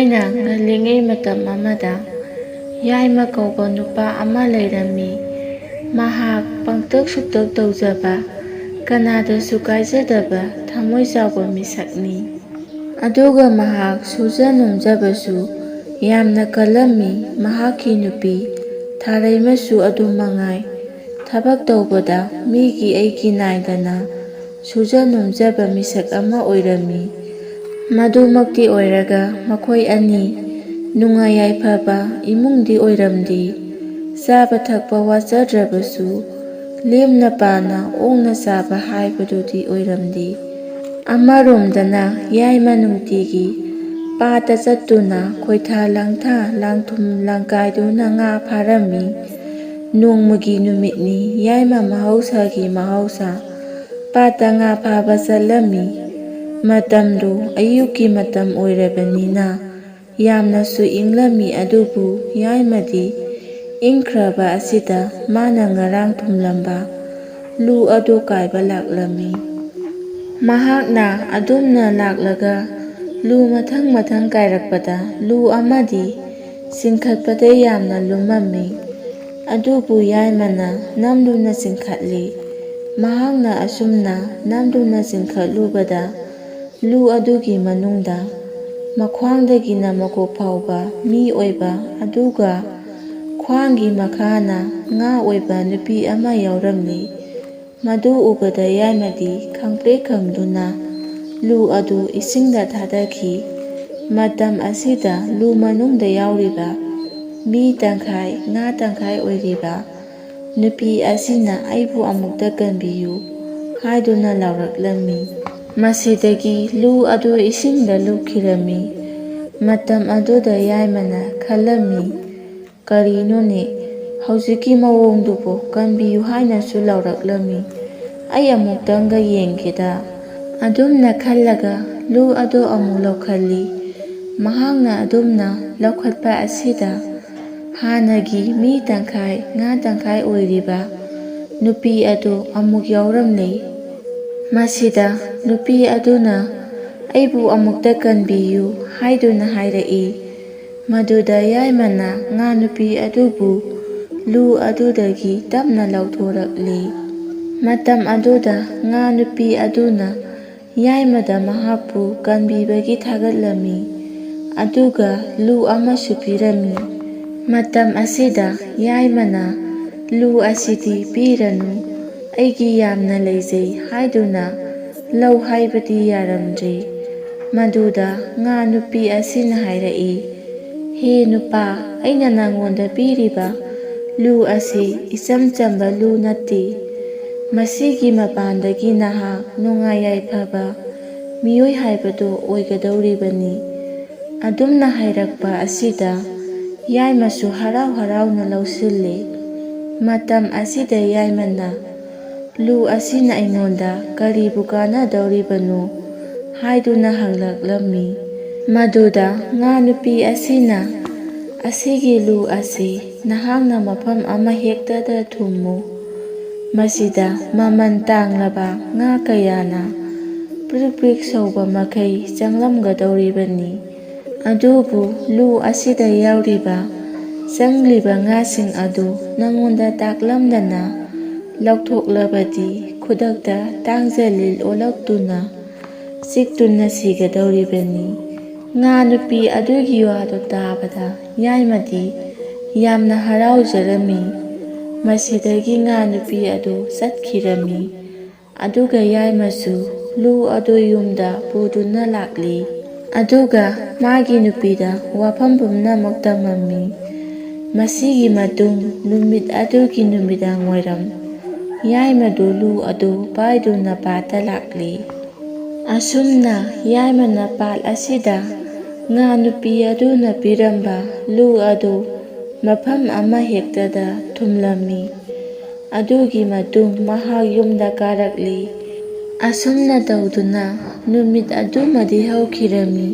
ꯊꯥꯏꯅ ꯉꯜꯂꯤꯉꯩ ꯃꯇꯝ ꯑꯃꯗ ꯌꯥꯏꯃ ꯀꯧꯕ ꯅꯨꯄꯥ ꯑꯃ ꯂꯩꯔꯝꯃꯤ꯫ ꯃꯍꯥꯛ ꯄꯪꯇꯛ ꯁꯨꯛꯇꯛ ꯇꯧꯖꯕ, ꯀꯅꯥꯗꯁꯨ ꯀꯥꯏꯖꯗꯕ ꯊꯃꯣꯏ ꯆꯥꯎꯕ ꯃꯤꯁꯛꯅꯤ꯫ ꯑꯗꯨꯒ ꯃꯍꯥꯛ ꯁꯨꯖ ꯅꯣꯝꯖꯕꯁꯨ ꯌꯥꯝꯅ ꯀꯜꯂꯝꯃꯤ꯫ ꯃꯍꯥꯛꯀꯤ ꯅꯨꯄꯤ ꯊꯥꯔꯩꯃꯁꯨ ꯑꯗꯨꯃꯉꯥꯏ꯫ ꯊꯕꯛ ꯇꯧꯕꯗ ꯃꯤꯒꯤ ꯑꯩꯒꯤ ꯅꯥꯏꯗꯅ ꯁꯨꯖ ꯅꯣꯝꯖꯕ ꯃꯤꯁꯛ ꯑꯃ ꯑꯣꯏꯔꯝꯃꯤ꯫ ꯃꯗꯨꯃꯛꯇꯤ ꯑꯣꯏꯔꯒ ꯃꯈꯣꯏ ꯑꯅꯤ ꯅꯨꯡꯉꯥꯏ ꯌꯥꯏꯐꯕ ꯏꯃꯨꯡꯗꯤ ꯑꯣꯏꯔꯝꯗꯦ꯫ ꯆꯥꯕ ꯊꯛꯄ ꯋꯥꯠꯆꯗ꯭ꯔꯕꯁꯨ ꯂꯦꯝꯅ ꯄꯥꯅ ꯑꯣꯡꯅ ꯆꯥꯕ ꯍꯥꯏꯕꯗꯨꯗꯤ ꯑꯣꯏꯔꯝꯗꯦ꯫ ꯑꯃꯔꯣꯝꯗꯅ ꯌꯥꯏꯃ ꯅꯨꯡꯇꯤꯒꯤ ꯄꯥꯠꯇ ꯆꯠꯇꯨꯅ ꯈꯣꯏꯊꯥ ꯂꯥꯡꯊꯥ ꯂꯥꯡꯊꯨꯝ ꯂꯥꯡꯀꯥꯏꯗꯨꯅ ꯉꯥ ꯐꯥꯔꯝꯃꯤ꯫ ꯅꯣꯡꯃꯒꯤ ꯅꯨꯃꯤꯠꯅꯤ ꯌꯥꯏꯃ ꯃꯍꯧꯁꯥꯒꯤ ꯃꯍꯧꯁꯥ ꯄꯥꯠꯇ ꯉꯥ ꯐꯥꯕ ꯆꯠꯂꯝꯃꯤ꯫ ꯃꯇꯝꯗꯨ ꯑꯌꯨꯛꯀꯤꯃꯇꯝ ꯑꯣꯏꯔꯕꯅꯤꯅ ꯌꯥꯝꯅꯁꯨ ꯏꯪꯂꯝꯃꯤ꯫ ꯑꯗꯨꯕꯨ ꯌꯥꯏꯃꯗꯤ ꯏꯪꯈ꯭ꯔꯕ ꯑꯁꯤꯗ ꯃꯥꯅ ꯉꯔꯥꯡ ꯊꯨꯝꯂꯝꯕ ꯂꯨ ꯑꯗꯨ ꯀꯥꯏꯕ ꯂꯥꯛꯂꯝꯃꯤ꯫ ꯃꯍꯥꯛꯅ ꯑꯗꯨꯝꯅ ꯂꯥꯛꯂꯒ ꯂꯨ ꯃꯊꯪ ꯃꯊꯪ ꯀꯥꯏꯔꯛꯄꯗ ꯂꯨ ꯑꯃꯗꯤ ꯆꯤꯡꯈꯠꯄꯗ ꯌꯥꯝꯅ ꯂꯨꯝꯃꯝꯃꯤ꯫ ꯑꯗꯨꯕꯨ ꯌꯥꯏꯃꯅ ꯅꯝꯗꯨꯅ ꯆꯤꯡꯈꯠꯂꯤ꯫ ꯃꯍꯥꯛꯅ ꯑꯁꯨꯝꯅ ꯅꯝꯗꯨꯅ ꯆꯤꯡꯈꯠꯂꯨꯕꯗ ꯂꯨ ꯑꯗꯨꯒꯤ ꯃꯅꯨꯡꯗ ꯃꯈ꯭ꯋꯥꯡꯗꯒꯤꯅ ꯃꯀꯣꯛ ꯐꯥꯎꯕ ꯃꯤ ꯑꯣꯏꯕ, ꯑꯗꯨꯒ ꯈ꯭ꯋꯥꯡꯒꯤ ꯃꯈꯥꯅ ꯉꯥ ꯑꯣꯏꯕ ꯅꯨꯄꯤ ꯑꯃ ꯌꯥꯎꯔꯝꯂꯤ꯫ ꯃꯗꯨ ꯎꯕꯗ ꯌꯥꯏꯃꯗꯤ ꯈꯪꯄ꯭ꯔꯦꯛ ꯈꯪꯗꯨꯅ ꯂꯨ ꯑꯗꯨ ꯏꯁꯤꯡꯗ ꯊꯥꯗꯈꯤ꯫ ꯃꯇꯝ ꯑꯁꯤꯗ ꯂꯨ ꯃꯅꯨꯡꯗ ꯌꯥꯎꯔꯤꯕ ꯃꯤ ꯇꯪꯈꯥꯏ ꯉꯥ ꯇꯪꯈꯥꯏ ꯑꯣꯏꯔꯤꯕ ꯅꯨꯄꯤ ꯑꯁꯤꯅ "ꯑꯩꯕꯨ ꯑꯃꯨꯛꯇ ꯀꯟꯕꯤꯌꯨ" ꯍꯥꯏꯗꯨꯅ ꯂꯥꯎꯔꯛꯂꯝꯃꯤ꯫ ꯃꯁꯤꯗꯒꯤ ꯂꯨ ꯑꯗꯨ ꯏꯁꯤꯡꯗ ꯂꯨꯞꯈꯤꯔꯝꯃꯤ꯫ ꯃꯇꯝ ꯑꯗꯨꯗ ꯌꯥꯏꯃꯅ ꯈꯜꯂꯝꯃꯤ, ꯀꯔꯤꯅꯣꯅꯦ ꯍꯧꯖꯤꯛꯀꯤ ꯃꯑꯣꯡꯗꯨꯕꯨ ꯀꯟꯕꯤꯌꯨ ꯍꯥꯏꯅꯁꯨ ꯂꯥꯎꯔꯛꯂꯝꯃꯤ, ꯑꯩ ꯑꯃꯨꯛꯇꯪꯒ ꯌꯦꯡꯒꯦꯗ꯫ ꯑꯗꯨꯝꯅ ꯈꯜꯂꯒ ꯂꯨ ꯑꯗꯨ ꯑꯃꯨꯛ ꯂꯧꯈꯠꯂꯤ꯫ ꯃꯍꯥꯛꯅ ꯑꯗꯨꯝꯅ ꯂꯧꯈꯠꯄ ꯑꯁꯤꯗ ꯍꯥꯟꯅꯒꯤ ꯃꯤ ꯇꯪꯈꯥꯏ ꯉꯥ ꯇꯪꯈꯥꯏ ꯑꯣꯏꯔꯤꯕ ꯅꯨꯄꯤ ꯑꯗꯨ ꯑꯃꯨꯛ ꯌꯥꯎꯔꯝꯂꯦ꯫ ꯃꯁꯤꯗ ꯅꯨꯄꯤ ꯑꯗꯨꯅ "ꯑꯩꯕꯨ ꯑꯃꯨꯛꯇ ꯀꯟꯕꯤꯌꯨ" ꯍꯥꯏꯗꯨꯅ ꯍꯥꯏꯔꯛꯏ꯫ ꯃꯗꯨꯗ ꯌꯥꯏꯃꯅ ꯉꯥ ꯅꯨꯄꯤ ꯑꯗꯨꯕꯨ ꯂꯨ ꯑꯗꯨꯗꯒꯤ ꯇꯞꯅ ꯂꯧꯊꯣꯔꯛꯂꯤ꯫ ꯃꯇꯝ ꯑꯗꯨꯗ ꯉꯥ ꯅꯨꯄꯤ ꯑꯗꯨꯅ ꯌꯥꯏꯃꯗ ꯃꯍꯥꯛꯄꯨ ꯀꯟꯕꯤꯕꯒꯤ ꯊꯥꯒꯠꯂꯝꯃꯤ꯫ ꯑꯗꯨꯒ ꯂꯨ ꯑꯃꯁꯨ ꯄꯤꯔꯝꯃꯤ꯫ ꯃꯇꯝ ꯑꯁꯤꯗ ꯌꯥꯏꯃꯅ "ꯂꯨ ꯑꯁꯤꯗꯤ ꯄꯤꯔꯅꯨ, ꯑꯩꯒꯤ ꯌꯥꯝꯅ ꯂꯩꯖꯩ" ꯍꯥꯏꯗꯨꯅ ꯂꯧ ꯍꯥꯏꯕꯗꯤ ꯌꯥꯔꯝꯗ꯭ꯔꯦ꯫ ꯃꯗꯨꯗ ꯉꯥ ꯅꯨꯄꯤ ꯑꯁꯤꯅ ꯍꯥꯏꯔꯛꯏ, "ꯍꯦ ꯅꯨꯄꯥ, ꯑꯩꯅ ꯅꯉꯣꯟꯗ ꯄꯤꯔꯤꯕ ꯂꯨ ꯑꯁꯤ ꯏꯆꯝ ꯆꯝꯕ ꯂꯨ ꯅꯠꯇꯦ꯫ ꯃꯁꯤꯒꯤ ꯃꯄꯥꯟꯗꯒꯤ ꯅꯍꯥꯛ ꯅꯨꯡꯉꯥꯏ ꯌꯥꯏꯐꯕ ꯃꯤꯑꯣꯏ ꯍꯥꯏꯕꯗꯨ ꯑꯣꯏꯒꯗꯧꯔꯤꯕꯅꯤ"꯫ ꯑꯗꯨꯝꯅ ꯍꯥꯏꯔꯛꯄ ꯑꯁꯤꯗ ꯌꯥꯏꯃꯁꯨ ꯍꯔꯥꯎ ꯍꯔꯥꯎꯅ ꯂꯧꯁꯤꯜꯂꯤ꯫ ꯃꯇꯝ ꯑꯁꯤꯗ ꯌꯥꯏꯃꯅ "ꯂꯨ ꯑꯁꯤꯅ ꯑꯩꯉꯣꯟꯗ ꯀꯔꯤꯕꯨ ꯀꯥꯟꯅꯗꯧꯔꯤꯕꯅꯣ" ꯍꯥꯏꯗꯨꯅ ꯍꯪꯂꯛꯂꯝꯃꯤ꯫ ꯃꯗꯨꯗ ꯉꯥ ꯅꯨꯄꯤ ꯑꯁꯤꯅ "ꯑꯁꯤꯒꯤ ꯂꯨ ꯑꯁꯤ ꯅꯍꯥꯛꯅ ꯃꯐꯝ ꯑꯃꯍꯦꯛꯇꯗ ꯊꯨꯝꯃꯨ, ꯃꯁꯤꯗ ꯃꯃꯜ ꯇꯥꯡꯂꯕ ꯉꯥ ꯀꯌꯥꯅ ꯄ꯭ꯔꯤꯛ ꯄ꯭ꯔꯤꯛ ꯁꯧꯕ ꯃꯈꯩ ꯆꯪꯂꯝꯒꯗꯧꯔꯤꯕꯅꯤ꯫ ꯑꯗꯨꯕꯨ ꯂꯨ ꯑꯁꯤꯗ ꯌꯥꯎꯔꯤꯕ ꯆꯪꯂꯤꯕ ꯉꯥꯁꯤꯡ ꯑꯗꯨ ꯅꯉꯣꯟꯗ ꯇꯥꯛꯂꯝꯗꯅ ꯂꯧꯊꯣꯛꯂꯕꯗꯤ ꯈꯨꯗꯛꯇ ꯇꯥꯡꯖꯂꯤꯜ ꯑꯣꯜꯂꯛꯇꯨꯅ ꯆꯤꯛꯇꯨꯅ ꯁꯤꯒꯗꯧꯔꯤꯕꯅꯤ"꯫ ꯉꯥ ꯅꯨꯄꯤ ꯑꯗꯨꯒꯤ ꯋꯥꯗꯨ ꯇꯥꯕꯗ ꯌꯥꯏꯃꯗꯤ ꯌꯥꯝꯅ ꯍꯔꯥꯎꯖꯔꯝꯃꯤ꯫ ꯃꯁꯤꯗꯒꯤ ꯉꯥ ꯅꯨꯄꯤ ꯑꯗꯨ ꯆꯠꯈꯤꯔꯝꯃꯤ꯫ ꯑꯗꯨꯒ ꯌꯥꯏꯃꯁꯨ ꯂꯨ ꯑꯗꯨ ꯌꯨꯝꯗ ꯄꯨꯗꯨꯅ ꯂꯥꯛꯂꯤ꯫ ꯑꯗꯨꯒ ꯃꯥꯒꯤ ꯅꯨꯄꯤꯗ ꯋꯥꯐꯝ ꯄꯨꯝꯅꯃꯛ ꯇꯝꯃꯝꯃꯤ꯫ ꯃꯁꯤꯒꯤ ꯃꯇꯨꯡ ꯅꯨꯃꯤꯠ ꯑꯗꯨꯒꯤ ꯅꯨꯃꯤꯗꯥꯡꯋꯥꯏꯔꯝ ꯌꯥꯏꯃꯗꯨ ꯂꯨ ꯑꯗꯨ ꯄꯥꯏꯗꯨꯅ ꯄꯥꯠꯇ ꯂꯥꯛꯂꯤ꯫ ꯑꯁꯨꯝꯅ ꯌꯥꯏꯃꯅ ꯄꯥꯠ ꯑꯁꯤꯗ ꯉꯥ ꯅꯨꯄꯤ ꯑꯗꯨꯅ ꯄꯤꯔꯝꯕ ꯂꯨ ꯑꯗꯨ ꯃꯐꯝ ꯑꯃꯍꯦꯛꯇꯗ ꯊꯨꯝꯂꯝꯃꯤ꯫ ꯑꯗꯨꯒꯤ ꯃꯇꯨꯡ ꯃꯍꯥꯛ ꯌꯨꯝꯗ ꯀꯥꯔꯛꯂꯤ꯫ ꯑꯁꯨꯝꯅ ꯇꯧꯗꯨꯅ ꯅꯨꯃꯤꯠ ꯑꯗꯨꯃꯗꯤ ꯍꯧꯈꯤꯔꯝꯃꯤ꯫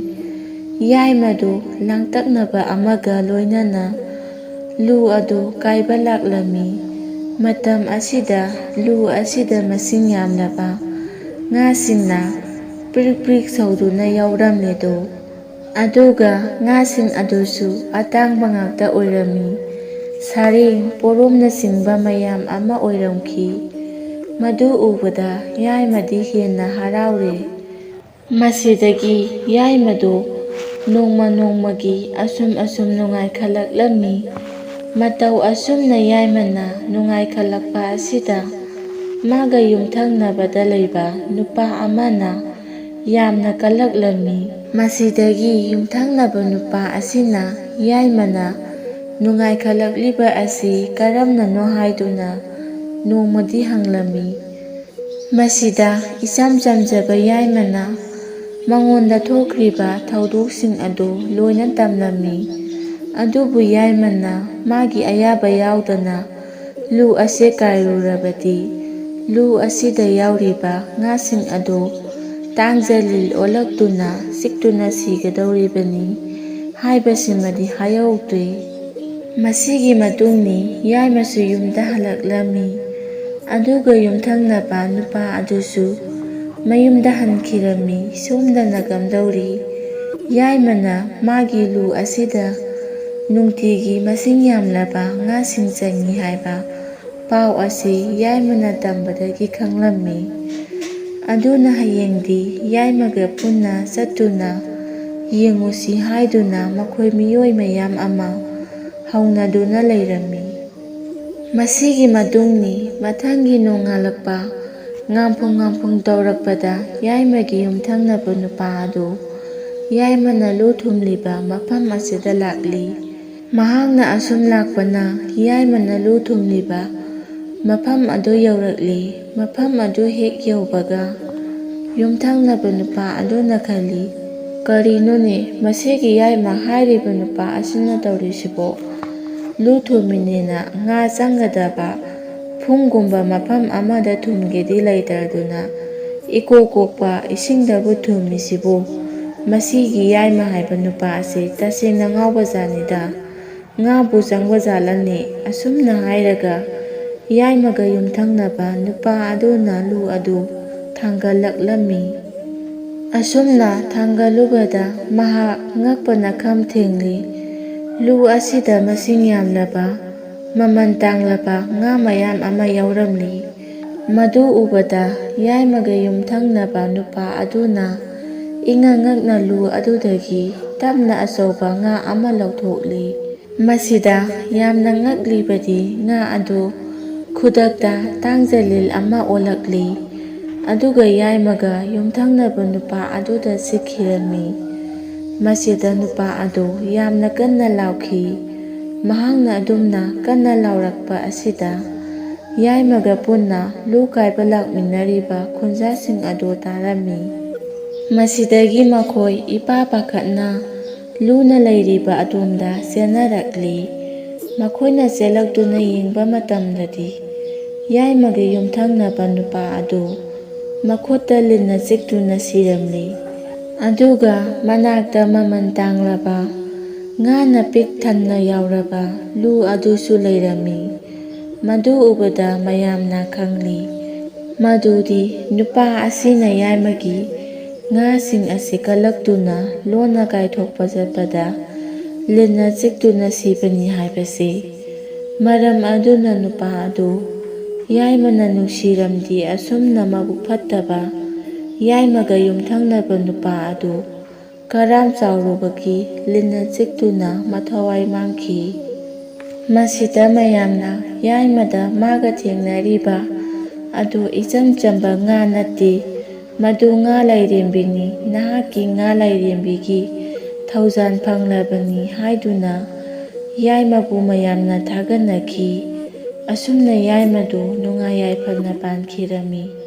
ꯌꯥꯏꯃꯗꯨ ꯂꯥꯡꯇꯛꯅꯕ ꯑꯃꯒ ꯂꯣꯏꯅꯅ ꯂꯨ ꯑꯗꯨ ꯀꯥꯏꯕ ꯂꯥꯛꯂꯝꯃꯤ꯫ ꯃꯇꯝ ꯑꯁꯤꯗ ꯂꯨ ꯑꯁꯤꯗ ꯃꯁꯤꯡ ꯌꯥꯝꯂꯕ ꯉꯥꯁꯤꯡꯅ ꯄ꯭ꯔꯤꯛ ꯄ꯭ꯔꯤꯛ ꯁꯧꯗꯨꯅ ꯌꯥꯎꯔꯝꯂꯦꯗꯣ꯫ ꯑꯗꯨꯒ ꯉꯥꯁꯤꯡ ꯑꯗꯨꯁꯨ ꯑꯇꯥꯡꯕ ꯉꯥꯛꯇ ꯑꯣꯏꯔꯝꯃꯤ꯫ ꯁꯥꯔꯦꯡ, ꯄꯣꯔꯣꯝꯅꯆꯤꯡꯕ ꯃꯌꯥꯝ ꯑꯃ ꯑꯣꯏꯔꯝꯈꯤ꯫ ꯃꯗꯨ ꯎꯕꯗ ꯌꯥꯏꯃꯗꯤ ꯍꯦꯟꯅ ꯍꯔꯥꯎꯔꯦ꯫ ꯃꯁꯤꯗꯒꯤ ꯌꯥꯏꯃꯗꯨ ꯅꯣꯡꯃ ꯅꯣꯡꯃꯒꯤ ꯑꯁꯨꯝ ꯅꯨꯡꯉꯥꯏꯈꯠꯂꯛꯂꯝꯃꯤ꯫ ꯃꯇꯧ ꯑꯁꯨꯝꯅ ꯌꯥꯏꯃꯅ ꯅꯨꯡꯉꯥꯏꯈꯠꯂꯛꯄ ꯑꯁꯤꯗ ꯃꯥꯒ ꯌꯨꯝꯊꯪꯅꯕꯗ ꯂꯩꯕ ꯅꯨꯄꯥ ꯑꯃꯅ ꯌꯥꯝꯅ ꯀꯜꯂꯛꯂꯝꯃꯤ꯫ ꯃꯁꯤꯗꯒꯤ ꯌꯨꯝꯊꯪꯅꯕ ꯅꯨꯄꯥ ꯑꯁꯤꯅ ꯌꯥꯏꯃꯅ ꯅꯨꯡꯉꯥꯏꯈꯠꯂꯛꯂꯤꯕ ꯑꯁꯤ ꯀꯔꯝꯅꯅꯣ ꯍꯥꯏꯗꯨꯅ ꯅꯣꯡꯃꯗꯤ ꯍꯪꯂꯝꯃꯤ꯫ ꯃꯁꯤꯗ ꯏꯆꯝ ꯆꯝꯖꯕ ꯌꯥꯏꯃꯅ ꯃꯉꯣꯟꯗ ꯊꯣꯛꯈ꯭ꯔꯤꯕ ꯊꯧꯗꯣꯛꯁꯤꯡ ꯑꯗꯨ ꯂꯣꯏꯅ ꯇꯝꯂꯝꯃꯤ꯫ ꯑꯗꯨꯕꯨ ꯌꯥꯏꯃꯅ ꯃꯥꯒꯤ ꯑꯌꯥꯕ ꯌꯥꯎꯗꯅ ꯂꯨ ꯑꯁꯤ ꯀꯥꯏꯔꯨꯔꯕꯗꯤ ꯂꯨ ꯑꯁꯤꯗ ꯌꯥꯎꯔꯤꯕ ꯉꯥꯁꯤꯡ ꯑꯗꯨ ꯇꯥꯡꯖꯂꯤꯜ ꯑꯣꯜꯂꯛꯇꯨꯅ ꯆꯤꯛꯇꯨꯅ ꯁꯤꯒꯗꯧꯔꯤꯕꯅꯤ ꯍꯥꯏꯕꯁꯤꯃꯗꯤ ꯍꯥꯏꯍꯧꯗꯦ꯫ ꯃꯁꯤꯒꯤ ꯃꯇꯨꯡꯅꯤ ꯌꯥꯏꯃꯁꯨ ꯌꯨꯝꯗ ꯍꯜꯂꯛꯂꯝꯃꯤ꯫ ꯑꯗꯨꯒ ꯌꯨꯝꯊꯪꯅꯕ ꯅꯨꯄꯥ ꯑꯗꯨꯁꯨ ꯃꯌꯨꯝꯗ ꯍꯟꯈꯤꯔꯝꯃꯤ꯫ ꯁꯣꯝꯗꯅ ꯀꯝꯗꯧꯔꯤ? ꯌꯥꯏꯃꯅ ꯃꯥꯒꯤ ꯂꯨ ꯑꯁꯤꯗ ꯅꯨꯡꯇꯤꯒꯤ ꯃꯁꯤꯡ ꯌꯥꯝꯂꯕ ꯉꯥꯁꯤꯡ ꯆꯪꯏ ꯍꯥꯏꯕ ꯄꯥꯎ ꯑꯁꯤ ꯌꯥꯏꯃꯅ ꯇꯝꯕꯗꯒꯤ ꯈꯪꯂꯝꯃꯤ꯫ ꯑꯗꯨꯅ ꯍꯌꯦꯡꯗꯤ ꯌꯥꯏꯃꯒ ꯄꯨꯟꯅ ꯆꯠꯇꯨꯅ ꯌꯦꯡꯉꯨꯁꯤ ꯍꯥꯏꯗꯨꯅ ꯃꯈꯣꯏ ꯃꯤꯑꯣꯏ ꯃꯌꯥꯝ ꯑꯃ ꯍꯧꯅꯗꯨꯅ ꯂꯩꯔꯝꯃꯤ꯫ ꯃꯁꯤꯒꯤ ꯃꯇꯨꯡꯅꯤ ꯃꯊꯪꯒꯤ ꯅꯣꯡꯉꯥꯜꯂꯛꯄ ꯉꯥꯟꯐꯣꯡ ꯇꯧꯔꯛꯄꯗ ꯌꯥꯏꯃꯒꯤ ꯌꯨꯝꯊꯪꯅꯕ ꯅꯨꯄꯥ ꯑꯗꯨ ꯌꯥꯏꯃꯅ ꯂꯨ ꯊꯨꯝꯂꯤꯕ ꯃꯐꯝ ꯑꯁꯤꯗ ꯂꯥꯛꯂꯤ꯫ ꯃꯍꯥꯛꯅ ꯑꯁꯨꯝ ꯂꯥꯛꯄꯅ ꯌꯥꯏꯃꯅ ꯂꯨ ꯊꯨꯝꯂꯤꯕ ꯃꯐꯝ ꯑꯗꯨ ꯌꯧꯔꯛꯂꯤ꯫ ꯃꯐꯝ ꯑꯗꯨ ꯍꯦꯛ ꯌꯧꯕꯒ ꯌꯨꯝꯊꯪꯅꯕ ꯅꯨꯄꯥ ꯑꯗꯨꯅ ꯈꯜꯂꯤ, ꯀꯔꯤꯅꯣꯅꯦ ꯃꯁꯤꯒꯤ ꯌꯥꯏꯃ ꯍꯥꯏꯔꯤꯕ ꯅꯨꯄꯥ ꯑꯁꯤꯅ ꯇꯧꯔꯤꯁꯤꯕꯣ? ꯂꯨ ꯊꯨꯝꯃꯤꯅꯦꯅ ꯉꯥ ꯆꯪꯒꯗꯕ ꯐꯨꯝꯒꯨꯝꯕ ꯃꯐꯝ ꯑꯃꯗ ꯊꯨꯝꯒꯦꯗꯤ ꯂꯩꯇꯗꯨꯅ ꯏꯀꯣꯛ ꯀꯣꯛꯄ ꯏꯁꯤꯡꯗꯕꯨ ꯊꯨꯝꯃꯤꯁꯤꯕꯨ? ꯃꯁꯤꯒꯤ ꯌꯥꯏꯃ ꯍꯥꯏꯕ ꯅꯨꯄꯥ ꯑꯁꯤ ꯇꯁꯦꯡꯅ ꯉꯥꯎꯕꯖꯥꯠꯅꯤꯗ, ꯉꯥꯕꯨ ꯆꯪꯕꯖꯥꯠꯂꯅꯦ? ꯑꯁꯨꯝꯅ ꯍꯥꯏꯔꯒ ꯌꯥꯏꯃꯒ ꯌꯨꯝꯊꯪꯅꯕ ꯅꯨꯄꯥ ꯑꯗꯨꯅ ꯂꯨ ꯑꯗꯨ ꯊꯥꯡꯒꯠꯂꯛꯂꯝꯃꯤ꯫ ꯑꯁꯨꯝꯅ ꯊꯥꯡꯒꯠꯂꯨꯕꯗ ꯃꯍꯥꯛ ꯉꯛꯄꯅ ꯈꯝ ꯊꯦꯡꯂꯤ꯫ ꯂꯨ ꯑꯁꯤꯗ ꯃꯁꯤꯡ ꯌꯥꯝꯂꯕ ꯃꯃꯜ ꯇꯥꯡꯂꯕ ꯉꯥ ꯃꯌꯥꯝ ꯑꯃ ꯌꯥꯎꯔꯝꯂꯤ꯫ ꯃꯗꯨ ꯎꯕꯗ ꯌꯥꯏꯃꯒ ꯌꯨꯝꯊꯪꯅꯕ ꯅꯨꯄꯥ ꯑꯗꯨꯅ ꯏꯉꯛ ꯉꯛꯅ ꯂꯨ ꯑꯗꯨꯗꯒꯤ ꯇꯞꯅ ꯑꯆꯧꯕ ꯉꯥ ꯑꯃ ꯂꯧꯊꯣꯛꯂꯤ꯫ ꯃꯁꯤꯗ ꯌꯥꯝꯅ ꯉꯛꯂꯤꯕꯗꯤ ꯉꯥ ꯑꯗꯨ ꯈꯨꯗꯛꯇ ꯇꯥꯡꯖꯂꯤꯜ ꯑꯃ ꯑꯣꯜꯂꯛꯂꯤ꯫ ꯑꯗꯨꯒ ꯌꯥꯏꯃꯒ ꯌꯨꯝꯊꯪꯅꯕ ꯅꯨꯄꯥ ꯑꯗꯨꯗ ꯆꯤꯛꯈꯤꯔꯝꯃꯤ꯫ ꯃꯁꯤꯗ ꯅꯨꯄꯥ ꯑꯗꯨ ꯌꯥꯝꯅ ꯀꯟꯅ ꯂꯥꯎꯈꯤ꯫ ꯃꯍꯥꯛꯅ ꯑꯗꯨꯝꯅ ꯀꯟꯅ ꯂꯥꯎꯔꯛꯄ ꯑꯁꯤꯗ ꯌꯥꯏꯃꯒ ꯄꯨꯟꯅ ꯂꯨ ꯀꯥꯏꯕ ꯂꯥꯛꯃꯤꯟꯅꯔꯤꯕ ꯈꯨꯟꯖꯥꯁꯤꯡ ꯑꯗꯨ ꯇꯥꯔꯝꯃꯤ꯫ ꯃꯁꯤꯗꯒꯤ ꯃꯈꯣꯏ ꯏꯄꯥ ꯄꯥꯈꯠꯅ ꯂꯨꯅ ꯂꯩꯔꯤꯕ ꯑꯗꯣꯝꯗ ꯆꯦꯟꯅꯔꯛꯂꯤ꯫ ꯃꯈꯣꯏꯅ ꯆꯦꯜꯂꯛꯇꯨꯅ ꯌꯦꯡꯕ ꯃꯇꯝꯗꯗꯤ ꯌꯥꯏꯃꯒ ꯌꯨꯝꯊꯪꯅꯕ ꯅꯨꯄꯥ ꯑꯗꯨ ꯃꯈꯨꯠꯇ ꯂꯤꯟꯅ ꯆꯤꯛꯇꯨꯅ ꯁꯤꯔꯝꯂꯤ꯫ ꯑꯗꯨꯒ ꯃꯅꯥꯛꯇ ꯃꯃꯜ ꯇꯥꯡꯂꯕ ꯉꯥꯅ ꯄꯤꯛ ꯊꯟꯅ ꯌꯥꯎꯔꯕ ꯂꯨ ꯑꯗꯨꯁꯨ ꯂꯩꯔꯝꯃꯤ꯫ ꯃꯗꯨ ꯎꯕꯗ ꯃꯌꯥꯝꯅ ꯈꯪꯂꯤ ꯃꯗꯨꯗꯤ ꯅꯨꯄꯥ ꯑꯁꯤꯅ ꯌꯥꯏꯃꯒꯤ ꯉꯥꯁꯤꯡ ꯑꯁꯤ ꯀꯜꯂꯛꯇꯨꯅ ꯂꯣꯟꯅ ꯀꯥꯏꯊꯣꯛꯄ ꯆꯠꯄꯗ ꯂꯤꯟꯅ ꯆꯤꯛꯇꯨꯅ ꯁꯤꯕꯅꯤ ꯍꯥꯏꯕꯁꯤ꯫ ꯃꯔꯝ ꯑꯗꯨꯅ ꯅꯨꯄꯥ ꯑꯗꯨ ꯌꯥꯏꯃꯅ ꯅꯨꯡꯁꯤꯔꯝꯗꯤ ꯑꯁꯨꯝꯅ ꯃꯕꯨꯛ ꯐꯠꯇꯕ ꯌꯥꯏꯃꯒ ꯌꯨꯝꯊꯪꯅꯕ ꯅꯨꯄꯥ ꯑꯗꯨ ꯀꯔꯥꯝ ꯆꯥꯎꯔꯨꯕꯒꯤ ꯂꯤꯟꯅ ꯆꯤꯛꯇꯨꯅ ꯃꯊꯋꯥꯏ ꯃꯥꯡꯈꯤ꯫ ꯃꯁꯤꯗ ꯃꯌꯥꯝꯅ ꯌꯥꯏꯃꯗ ꯃꯥꯒ ꯊꯦꯡꯅꯔꯤꯕ ꯑꯗꯨ ꯏꯆꯝ ꯆꯝꯕ ꯉꯥ ꯅꯠꯇꯦ, ꯃꯗꯨ ꯉꯥ ꯂꯥꯏꯔꯦꯝꯕꯤꯅꯤ, ꯅꯍꯥꯛꯀꯤ ꯉꯥ ꯂꯥꯏꯔꯦꯝꯕꯤꯒꯤ ꯊꯧꯖꯥꯜ ꯐꯪꯂꯕꯅꯤ ꯍꯥꯏꯗꯨꯅ ꯌꯥꯏꯃꯕꯨ ꯃꯌꯥꯝꯅ ꯊꯥꯒꯠꯅꯈꯤ꯫ ꯑꯁꯨꯝꯅ ꯌꯥꯏꯃꯗꯨ ꯅꯨꯡꯉꯥꯏ ꯌꯥꯏꯐꯅ ꯄꯥꯟꯈꯤꯔꯝꯃꯤ꯫